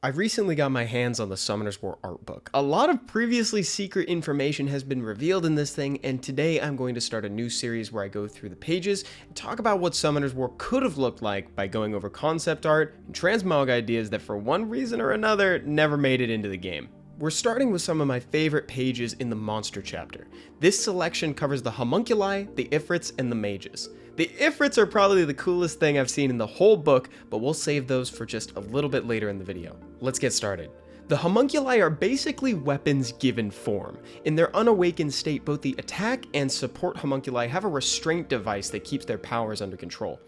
I recently got my hands on the Summoner's War art book. A lot of previously secret information has been revealed in this thing, and today I'm going to start a new series where I go through the pages and talk about what Summoner's War could have looked like by going over concept art and transmog ideas that for one reason or another never made it into the game. We're starting with some of my favorite pages in the monster chapter. This selection covers the Homunculi, the Ifrits, and the Mages. The Ifrits are probably the coolest thing I've seen in the whole book, but we'll save those for just a little bit later in the video. Let's get started. The Homunculi are basically weapons given form. In their unawakened state, both the attack and support Homunculi have a restraint device that keeps their powers under control.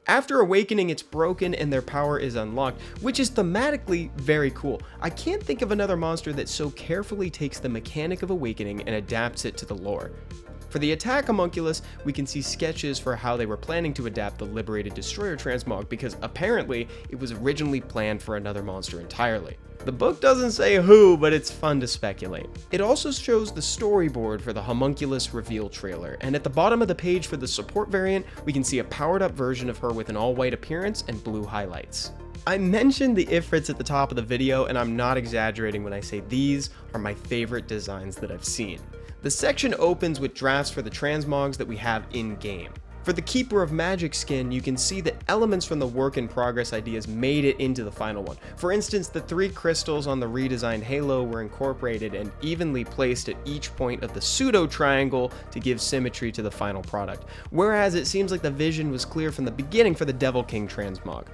After awakening, it's broken and their power is unlocked, which is thematically very cool. I can't think of another monster that so carefully takes the mechanic of awakening and adapts it to the lore. For the attack homunculus, we can see sketches for how they were planning to adapt the Liberated Destroyer transmog because apparently it was originally planned for another monster entirely. The book doesn't say who, but it's fun to speculate. It also shows the storyboard for the homunculus reveal trailer, and at the bottom of the page for the support variant, we can see a powered up version of her with an all-white appearance and blue highlights. I mentioned the Ifrits at the top of the video, and I'm not exaggerating when I say these are my favorite designs that I've seen. The section opens with drafts for the transmogs that we have in-game. For the Keeper of Magic skin, you can see that elements from the work-in-progress ideas made it into the final one. For instance, the 3 crystals on the redesigned halo were incorporated and evenly placed at each point of the pseudo-triangle to give symmetry to the final product, whereas it seems like the vision was clear from the beginning for the Devil King transmog,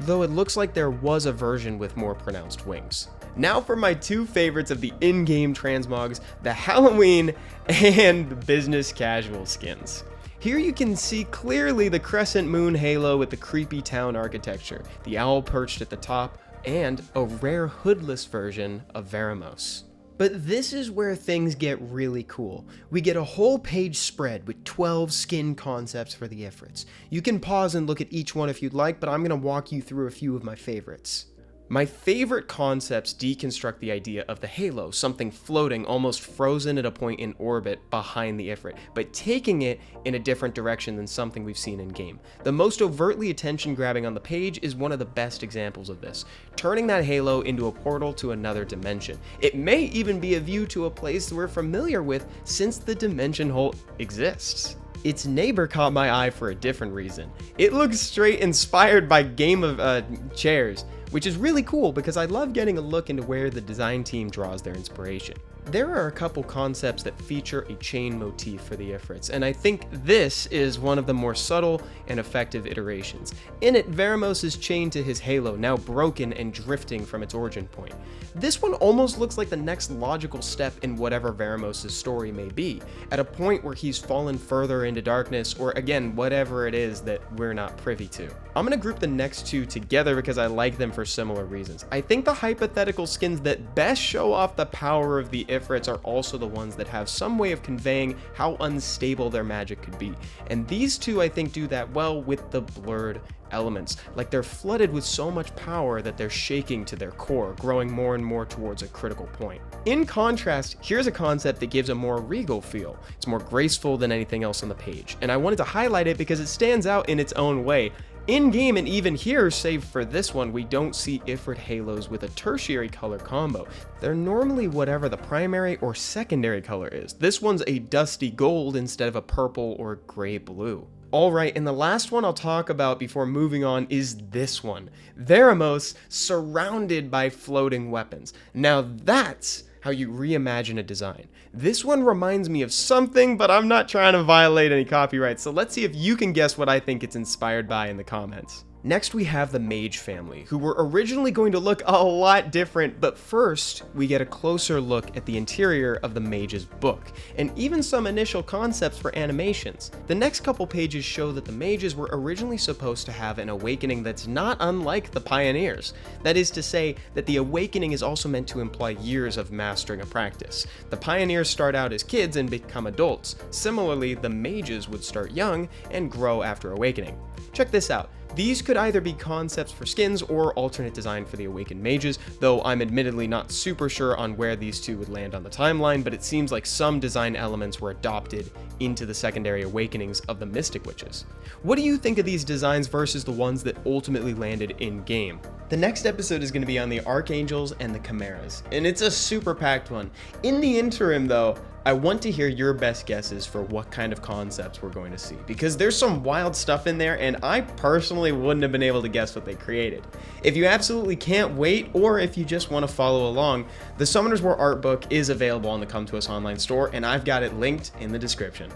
though it looks like there was a version with more pronounced wings. Now for my 2 favorites of the in-game transmogs, the Halloween and the business casual skins. Here you can see clearly the crescent moon halo with the creepy town architecture, the owl perched at the top, and a rare hoodless version of Veramos. But this is where things get really cool. We get a whole page spread with 12 skin concepts for the Ifrits. You can pause and look at each one if you'd like, but I'm going to walk you through a few of my favorites. My favorite concepts deconstruct the idea of the halo, something floating, almost frozen at a point in orbit behind the Ifrit, but taking it in a different direction than something we've seen in game. The most overtly attention-grabbing on the page is one of the best examples of this, turning that halo into a portal to another dimension. It may even be a view to a place we're familiar with since the dimension hole exists. Its neighbor caught my eye for a different reason. It looks straight inspired by Game of Chairs, which is really cool because I love getting a look into where the design team draws their inspiration. There are a couple concepts that feature a chain motif for the Ifrits, and I think this is one of the more subtle and effective iterations. In it, Veramos is chained to his halo, now broken and drifting from its origin point. This one almost looks like the next logical step in whatever Veramos' story may be, at a point where he's fallen further into darkness, or again, whatever it is that we're not privy to. I'm gonna group the next 2 together because I like them for similar reasons. I think the hypothetical skins that best show off the power of the Ifrits are also the ones that have some way of conveying how unstable their magic could be. And these 2 I think do that well with the blurred elements. Like they're flooded with so much power that they're shaking to their core, growing more and more towards a critical point. In contrast, here's a concept that gives a more regal feel. It's more graceful than anything else on the page, and I wanted to highlight it because it stands out in its own way. In-game and even here, save for this one, we don't see Ifrit halos with a tertiary color combo. They're normally whatever the primary or secondary color is. This one's a dusty gold instead of a purple or gray blue. Alright, and the last one I'll talk about before moving on is this one. Veramos surrounded by floating weapons. Now that's how you reimagine a design. This one reminds me of something, but I'm not trying to violate any copyright, so let's see if you can guess what I think it's inspired by in the comments. Next we have the Mage family, who were originally going to look a lot different, but first we get a closer look at the interior of the Mage's book, and even some initial concepts for animations. The next couple pages show that the Mages were originally supposed to have an awakening that's not unlike the Pioneers. That is to say that the awakening is also meant to imply years of mastering a practice. The Pioneers start out as kids and become adults. Similarly, the Mages would start young and grow after awakening. Check this out. These could either be concepts for skins or alternate design for the awakened mages, though I'm admittedly not super sure on where these two would land on the timeline, but it seems like some design elements were adopted into the secondary awakenings of the Mystic Witches. What do you think of these designs versus the ones that ultimately landed in-game? The next episode is going to be on the Archangels and the Chimeras, and it's a super packed one. In the interim though, I want to hear your best guesses for what kind of concepts we're going to see, because there's some wild stuff in there and I personally wouldn't have been able to guess what they created. If you absolutely can't wait, or if you just want to follow along, the Summoners War art book is available on the Come To Us online store, and I've got it linked in the description.